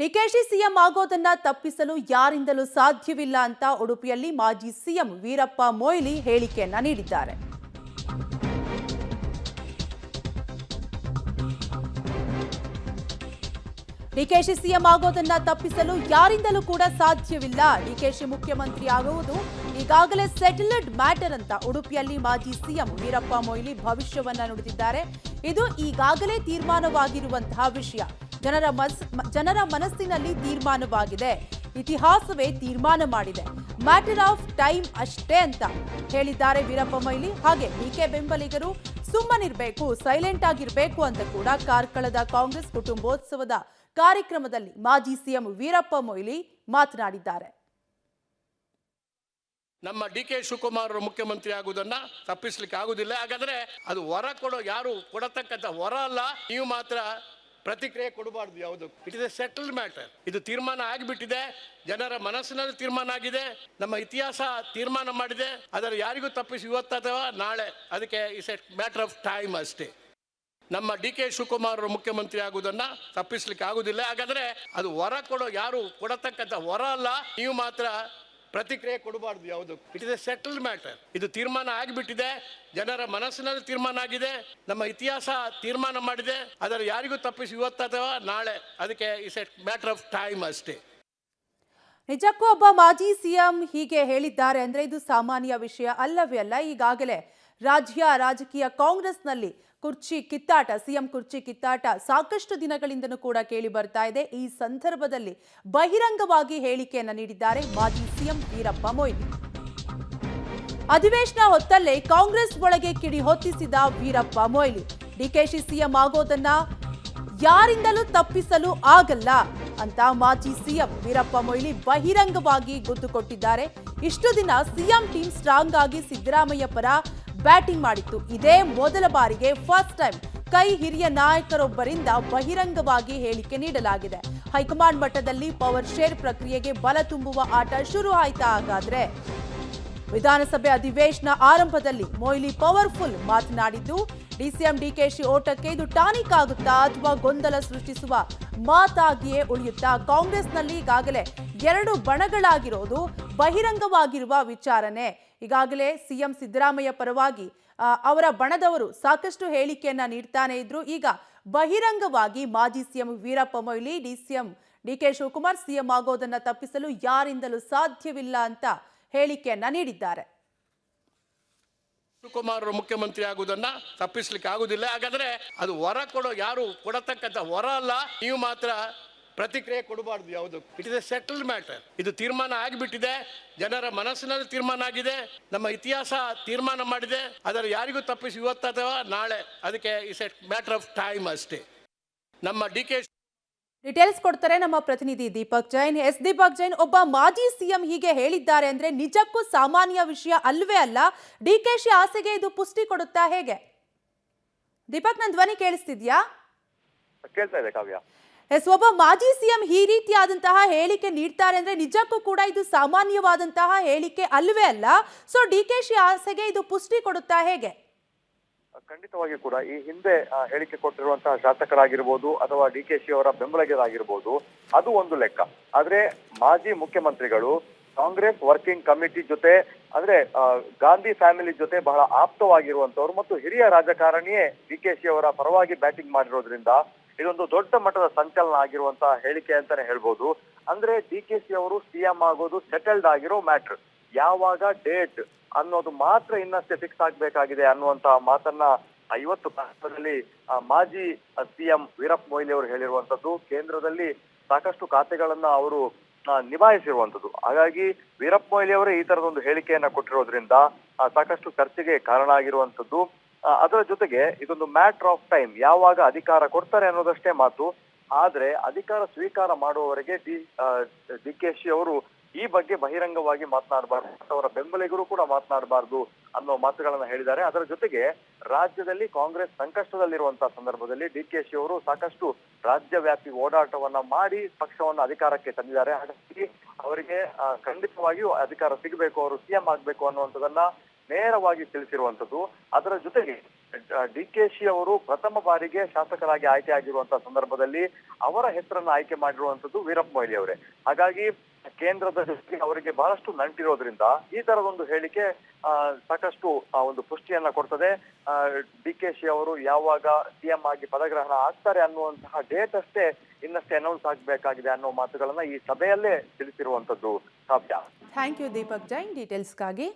DKShi CM ಆಗೋದನ್ನ ತಪ್ಪಿಸಲು ಯಾರಿಂದಲೂ ಸಾಧ್ಯವಿಲ್ಲ ಅಂತ ಉಡುಪಿಯಲ್ಲಿ ಮಾಜಿ ಸಿಎಂ ವೀರಪ್ಪ ಮೊಯ್ಲಿ ಹೇಳಿಕೆಯನ್ನ ನೀಡಿದ್ದಾರೆ. ಡಿಕೆಶಿ ಸಿಎಂ ಆಗೋದನ್ನ ತಪ್ಪಿಸಲು ಯಾರಿಂದಲೂ ಕೂಡ ಸಾಧ್ಯವಿಲ್ಲ. ಡಿಕೆಶಿ ಮುಖ್ಯಮಂತ್ರಿ ಆಗುವುದು ಈಗಾಗಲೇ ಸೆಟಲ್ಡ್ ಮ್ಯಾಟರ್ ಅಂತ ಉಡುಪಿಯಲ್ಲಿ ಮಾಜಿ ಸಿಎಂ ವೀರಪ್ಪ ಮೊಯ್ಲಿ ಭವಿಷ್ಯವನ್ನ ನುಡಿದಿದ್ದಾರೆ. ಇದು ಈಗಾಗಲೇ ತೀರ್ಮಾನವಾಗಿರುವಂತಹ ವಿಷಯ. ಜನರ ಮನಸ್ಸಿನಲ್ಲಿ ತೀರ್ಮಾನವಾಗಿದೆ. ಇತಿಹಾಸವೇ ತೀರ್ಮಾನ ಮಾಡಿದೆ. ಮ್ಯಾಟರ್ ಆಫ್ ಟೈಮ್ ಅಷ್ಟೇ ಅಂತ ಹೇಳಿದ್ದಾರೆ ವೀರಪ್ಪ ಮೊಯ್ಲಿ. ಹಾಗೆ ಡಿಕೆ ಬೆಂಬಲಿಗರು ಸುಮ್ಮನಿರಬೇಕು, ಸೈಲೆಂಟ್ ಆಗಿರಬೇಕು ಅಂತ ಕೂಡ ಕಾರ್ಕಳದ ಕಾಂಗ್ರೆಸ್ ಕುಟುಂಬೋತ್ಸವದ ಕಾರ್ಯಕ್ರಮದಲ್ಲಿ ಮಾಜಿ ಸಿಎಂ ವೀರಪ್ಪ ಮೊಯ್ಲಿ ಮಾತನಾಡಿದ್ದಾರೆ. ನಮ್ಮ ಡಿಕೆ ಶಿವಕುಮಾರ್ ಮುಖ್ಯಮಂತ್ರಿ ಆಗುವುದನ್ನ ತಪ್ಪಿಸ್ಲಿಕ್ಕೆ ಆಗುದಿಲ್ಲ. ಹಾಗಾದ್ರೆ ಅದು ವರ ಕೊಡೋ ಯಾರು ಕೊಡತಕ್ಕಂಥ ವರ ಅಲ್ಲ. ನೀವು ಮಾತ್ರ ಪ್ರತಿಕ್ರಿಯೆ ಕೊಡಬಾರ್ದು. ಯಾವುದು it is A settled matter. ಇದು ತೀರ್ಮಾನ ಆಗಿಬಿಟ್ಟಿದೆ. ಜನರ ಮನಸ್ಸಿನಲ್ಲಿ ತೀರ್ಮಾನ ಆಗಿದೆ. ನಮ್ಮ ಇತಿಹಾಸ ತೀರ್ಮಾನ ಮಾಡಿದೆ. ಅದರ ಯಾರಿಗೂ ತಪ್ಪಿಸಿ ಇವತ್ತು ಅಥವಾ ನಾಳೆ. ಅದಕ್ಕೆ it's A matter of time ಅಷ್ಟೇ. ನಮ್ಮ ಡಿಕೆ ಶಿವಕುಮಾರ್ ಮುಖ್ಯಮಂತ್ರಿ ಆಗುವುದನ್ನ ತಪ್ಪಿಸ್ಲಿಕ್ಕೆ ಆಗುದಿಲ್ಲ. ಹಾಗಾದ್ರೆ ಅದು ವರ ಕೊಡೋ ಯಾರು ಕೊಡತಕ್ಕಂಥ ವರ ಅಲ್ಲ. ನೀವು ಮಾತ್ರ ಪ್ರತಿಕ್ರಿಯೆ ಕೊಡಬಾರ್ದು. ಯಾವುದು it is A settled matter. ಇದು ತೀರ್ಮಾನ ಆಗಿಬಿಟ್ಟಿದೆ. ಜನರ ಮನಸ್ಸಿನಲ್ಲಿ ತೀರ್ಮಾನ ಆಗಿದೆ. ನಮ್ಮ ಇತಿಹಾಸ ತೀರ್ಮಾನ ಮಾಡಿದೆ. ಅದರ ಯಾರಿಗೂ ತಪ್ಪಿಸಿ ಇವತ್ತು ಅಥವಾ ನಾಳೆ. ಅದಕ್ಕೆ it's A matter of time ಅಷ್ಟೇ. ನಿಜಕ್ಕೂ ಒಬ್ಬ ಮಾಜಿ ಸಿಎಂ ಹೀಗೆ ಹೇಳಿದ್ದಾರೆ ಅಂದ್ರೆ ಇದು ಸಾಮಾನ್ಯ ವಿಷಯ ಅಲ್ಲವೇ ಅಲ್ಲ. ಈಗಾಗಲೇ ರಾಜಕೀಯ ಕಾಂಗ್ರೆಸ್ನಲ್ಲಿ ಕುರ್ಚಿ ಕಿತ್ತಾಟ, ಸಿಎಂ ಕುರ್ಚಿ ಕಿತ್ತಾಟ ಸಾಕಷ್ಟು ದಿನಗಳಿಂದನೂ ಕೂಡ ಕೇಳಿ ಬರ್ತಾ ಇದೆ. ಈ ಸಂದರ್ಭದಲ್ಲಿ ಬಹಿರಂಗವಾಗಿ ಹೇಳಿಕೆಯನ್ನ ನೀಡಿದ್ದಾರೆ ಮಾಜಿ ಸಿಎಂ ವೀರಪ್ಪ ಮೊಯ್ಲಿ. ಅಧಿವೇಶನ ಹೊತ್ತಲ್ಲೇ ಕಾಂಗ್ರೆಸ್ ಒಳಗೆ ಕಿಡಿ ಹೊತ್ತಿಸಿದ ವೀರಪ್ಪ ಮೊಯ್ಲಿ. ಡಿಕೆಶಿ ಸಿಎಂ ಆಗೋದನ್ನ ಯಾರಿಂದಲೂ ತಪ್ಪಿಸಲು ಆಗಲ್ಲ ಅಂತ ಮಾಜಿ ಸಿಎಂ ವೀರಪ್ಪ ಮೊಯ್ಲಿ ಬಹಿರಂಗವಾಗಿ ಗುದ್ದು ಕೊಟ್ಟಿದ್ದಾರೆ. ಇಷ್ಟು ದಿನ ಸಿಎಂ ಟೀಮ್ ಸ್ಟ್ರಾಂಗ್ ಆಗಿ ಸಿದ್ದರಾಮಯ್ಯ ಪರ ಬ್ಯಾಟಿಂಗ್ ಮಾಡಿತ್ತು. ಇದೇ ಮೊದಲ ಬಾರಿಗೆ ಫಸ್ಟ್ ಟೈಮ್ ಹಿರಿಯ ನಾಯಕರೊಬ್ಬರಿಂದ ಬಹಿರಂಗವಾಗಿ ಹೇಳಿಕೆ ನೀಡಲಾಗಿದೆ. ಹೈಕಮಾಂಡ್ ಮಟ್ಟದಲ್ಲಿ ಪವರ್ ಶೇರ್ ಪ್ರಕ್ರಿಯೆಗೆ ಬಲ ತುಂಬುವ ಆಟ ಶುರು ಆಯ್ತಾ? ಹಾಗಾದ್ರೆ ವಿಧಾನಸಭೆ ಅಧಿವೇಶನ ಆರಂಭದಲ್ಲಿ ಮೊಯ್ಲಿ ಪವರ್ಫುಲ್ ಮಾತನಾಡಿದ್ದು ಡಿಸಿಎಂ ಡಿಕೆಶಿ ಓಟಕ್ಕೆ ಇದು ಟಾನಿಕ್ ಆಗುತ್ತಾ ಅಥವಾ ಗೊಂದಲ ಸೃಷ್ಟಿಸುವ ಮಾತಾಗಿಯೇ ಉಳಿಯುತ್ತಾ? ಕಾಂಗ್ರೆಸ್ನಲ್ಲಿ ಈಗಾಗಲೇ ಎರಡು ಬಣಗಳಾಗಿರೋದು ಬಹಿರಂಗವಾಗಿರುವ ವಿಚಾರನೆ. ಈಗಾಗಲೇ ಸಿಎಂ ಸಿದ್ದರಾಮಯ್ಯ ಪರವಾಗಿ ಅವರ ಬಣದವರು ಸಾಕಷ್ಟು ಹೇಳಿಕೆಯನ್ನ ನೀಡ್ತಾನೆ ಇದ್ರು. ಈಗ ಬಹಿರಂಗವಾಗಿ ಮಾಜಿ CM Veerappa Moily DCM D K Shivakumar CM ಆಗೋದನ್ನ ತಪ್ಪಿಸಲು ಯಾರಿಂದಲೂ ಸಾಧ್ಯವಿಲ್ಲ ಅಂತ ಹೇಳಿಕೆಯನ್ನ ನೀಡಿದ್ದಾರೆ. ಶಿವಕುಮಾರ್ ಮುಖ್ಯಮಂತ್ರಿ ಆಗುವುದನ್ನ ತಪ್ಪಿಸ್ಲಿಕ್ಕೆ ಆಗುದಿಲ್ಲ. ಹಾಗಾದ್ರೆ ಅದು ವರ ಕೊಡೋ ಯಾರು ಕೊಡತಕ್ಕಂಥ ವರ ಅಲ್ಲ. ನೀವು ಮಾತ್ರ ಪ್ರತಿಕ್ರಿಯೆ ಕೊಡಬಾರ್ದು. ಯಾವುದು it is A settled matter. ಇದು ತೀರ್ಮಾನ ಆಗಿಬಿಟ್ಟಿದೆ. ಜನರ ಮನಸ್ಸಿನಲ್ಲಿ ತೀರ್ಮಾನ ಆಗಿದೆ. ನಮ್ಮ ಇತಿಹಾಸ ತೀರ್ಮಾನ ಮಾಡಿದೆ. ಅದರ ಯಾರಿಗೂ ತಪ್ಪಿಸಿ ಇವತ್ತು ಅಥವಾ ನಾಳೆ. ಅದಕ್ಕೆ it's A matter of time ಅಷ್ಟೇ. ನಮ್ಮ ಡಿಕೆ ಡೀಟೇಲ್ಸ್ ಕೊಡ್ತಾರೆ ನಮ್ಮ ಪ್ರತಿನಿಧಿ ದೀಪಕ್ ಜೈನ್. ದೀಪಕ್ ಜೈನ್, ಒಬ್ಬ ಮಾಜಿ ಸಿಎಂ ಹೀಗೆ ಹೇಳಿದ್ದಾರೆ ಅಂದ್ರೆ ನಿಜಕ್ಕೂ ಸಾಮಾನ್ಯ ವಿಷಯ ಅಲ್ವೇ ಅಲ್ಲ. ಡಿಕೆಶಿ ಆಸೆಗೆ ಇದು ಪುಷ್ಟಿ ಕೊಡುತ್ತಾ ಹೇಗೆ? ದೀಪಕ್, ನನ್ನ ಧ್ವನಿ ಕೇಳಿಸ್ತಿದ್ಯಾ? ಕೇಳ್ತಾ ಇದೆ ಕಾವ್ಯ. ಒಬ್ಬ ಮಾಜಿ ಸಿಎಂ ಈ ರೀತಿಯಾದಂತಹ ಹೇಳಿಕೆ ನೀಡ್ತಾರೆ ಅಂದ್ರೆ ನಿಜಕ್ಕೂ ಕೂಡ ಇದು ಸಾಮಾನ್ಯವಾದಂತಹ ಹೇಳಿಕೆ ಅಲ್ವೇ ಅಲ್ಲ. ಸೊ ಡಿಕೆಶಿ ಆಸೆಗೆ ಇದು ಪುಷ್ಟಿ ಕೊಡುತ್ತಾ ಹೇಗೆ? ಖಂಡಿತವಾಗಿ ಕೂಡ ಈ ಹಿಂದೆ ಹೇಳಿಕೆ ಕೊಟ್ಟಿರುವಂತಹ ಶಾಸಕರಾಗಿರ್ಬೋದು ಅಥವಾ ಡಿಕೆಶಿ ಅವರ ಬೆಂಬಲಿಗರಾಗಿರ್ಬೋದು, ಅದು ಒಂದು ಲೆಕ್ಕ. ಆದ್ರೆ ಮಾಜಿ ಮುಖ್ಯಮಂತ್ರಿಗಳು ಕಾಂಗ್ರೆಸ್ ವರ್ಕಿಂಗ್ ಕಮಿಟಿ ಜೊತೆ ಅಂದ್ರೆ ಗಾಂಧಿ ಫ್ಯಾಮಿಲಿ ಜೊತೆ ಬಹಳ ಆಪ್ತವಾಗಿರುವಂತವ್ರು ಮತ್ತು ಹಿರಿಯ ರಾಜಕಾರಣಿಯೇ ಡಿಕೆಶಿ ಅವರ ಪರವಾಗಿ ಬ್ಯಾಟಿಂಗ್ ಮಾಡಿರೋದ್ರಿಂದ ಇದೊಂದು ದೊಡ್ಡ ಮಟ್ಟದ ಸಂಚಲನ ಆಗಿರುವಂತಹ ಹೇಳಿಕೆ ಅಂತಾನೆ ಹೇಳ್ಬೋದು. ಅಂದ್ರೆ ಡಿಕೆಶಿ ಅವರು ಸಿಎಂ ಆಗೋದು ಸೆಟಲ್ಡ್ ಆಗಿರೋ ಮ್ಯಾಟ್ರ್. ಯಾವಾಗ ಡೇಟ್ ಅನ್ನೋದು ಮಾತ್ರ ಇನ್ನಷ್ಟೇ ಫಿಕ್ಸ್ ಆಗ್ಬೇಕಾಗಿದೆ ಅನ್ನುವಂತಹ ಮಾತನ್ನ ಇವತ್ತು ಕಾಂಗ್ರೆಸ್ನಲ್ಲಿ ಮಾಜಿ ಸಿಎಂ ವೀರಪ್ಪ ಮೊಯ್ಲಿ ಅವರು ಹೇಳಿರುವಂತದ್ದು. ಕೇಂದ್ರದಲ್ಲಿ ಸಾಕಷ್ಟು ಖಾತೆಗಳನ್ನ ಅವರು ನಿಭಾಯಿಸಿರುವಂತದ್ದು. ಹಾಗಾಗಿ ವೀರಪ್ಪ ಮೊಯ್ಲಿ ಅವರೇ ಈ ತರದೊಂದು ಹೇಳಿಕೆಯನ್ನ ಕೊಟ್ಟಿರೋದ್ರಿಂದ ಸಾಕಷ್ಟು ಚರ್ಚೆಗೆ ಕಾರಣ ಆಗಿರುವಂತದ್ದು. ಅದರ ಜೊತೆಗೆ ಇದೊಂದು ಮ್ಯಾಟರ್ ಆಫ್ ಟೈಮ್. ಯಾವಾಗ ಅಧಿಕಾರ ಕೊಡ್ತಾರೆ ಅನ್ನೋದಷ್ಟೇ ಮಾತು. ಆದ್ರೆ ಅಧಿಕಾರ ಸ್ವೀಕಾರ ಮಾಡುವವರೆಗೆ ಡಿಕೆಶಿ ಅವರು ಈ ಬಗ್ಗೆ ಬಹಿರಂಗವಾಗಿ ಮಾತನಾಡಬಾರ್ದು, ಅವರ ಬೆಂಬಲಿಗರು ಕೂಡ ಮಾತನಾಡಬಾರ್ದು ಅನ್ನೋ ಮಾತುಗಳನ್ನ ಹೇಳಿದ್ದಾರೆ. ಅದರ ಜೊತೆಗೆ ರಾಜ್ಯದಲ್ಲಿ ಕಾಂಗ್ರೆಸ್ ಸಂಕಷ್ಟದಲ್ಲಿರುವಂತಹ ಸಂದರ್ಭದಲ್ಲಿ ಡಿಕೆಶಿ ಅವರು ಸಾಕಷ್ಟು ರಾಜ್ಯವ್ಯಾಪಿ ಓಡಾಟವನ್ನ ಮಾಡಿ ಪಕ್ಷವನ್ನ ಅಧಿಕಾರಕ್ಕೆ ತಂದಿದ್ದಾರೆ. ಹಾಗಾಗಿ ಅವರಿಗೆ ಖಂಡಿತವಾಗಿಯೂ ಅಧಿಕಾರ ಸಿಗಬೇಕು, ಅವರು ಸಿಎಂ ಆಗ್ಬೇಕು ಅನ್ನುವಂಥದ್ದನ್ನ ನೇರವಾಗಿ ತಿಳಿಸಿರುವಂತದ್ದು. ಅದರ ಜೊತೆಗೆ DKಶಿ ಅವರು ಪ್ರಥಮ ಬಾರಿಗೆ ಶಾಸಕರಾಗಿ ಆಯ್ಕೆ ಆಗಿರುವಂತಹ ಸಂದರ್ಭದಲ್ಲಿ ಅವರ ಹೆಸರನ್ನು ಆಯ್ಕೆ ಮಾಡಿರುವಂತದ್ದು ವೀರಪ್ಪ ಮೊಯ್ಲಿ ಅವರೇ. ಹಾಗಾಗಿ ಕೇಂದ್ರದ ಜೊತೆಗೆ ಅವರಿಗೆ ಬಹಳಷ್ಟು ನಂಟಿರೋದ್ರಿಂದ ಈ ತರದೊಂದು ಹೇಳಿಕೆ ಸಾಕಷ್ಟು ಒಂದು ಪುಷ್ಟಿಯನ್ನ ಕೊಡ್ತದೆ. DKಶಿ ಅವರು ಯಾವಾಗ CM ಆಗಿ ಪದಗ್ರಹಣ ಆಗ್ತಾರೆ ಅನ್ನುವಂತಹ ಡೇಟ್ ಅಷ್ಟೇ ಇನ್ನಷ್ಟೇ ಅನೌನ್ಸ್ ಆಗ್ಬೇಕಾಗಿದೆ ಅನ್ನೋ ಮಾತುಗಳನ್ನ ಈ ಸಭೆಯಲ್ಲೇ ತಿಳಿಸಿರುವಂತದ್ದು ಕಾವ್ಯ. Thank you Deepak Jain ಡೀಟೇಲ್ಸ್ಗಾಗಿ.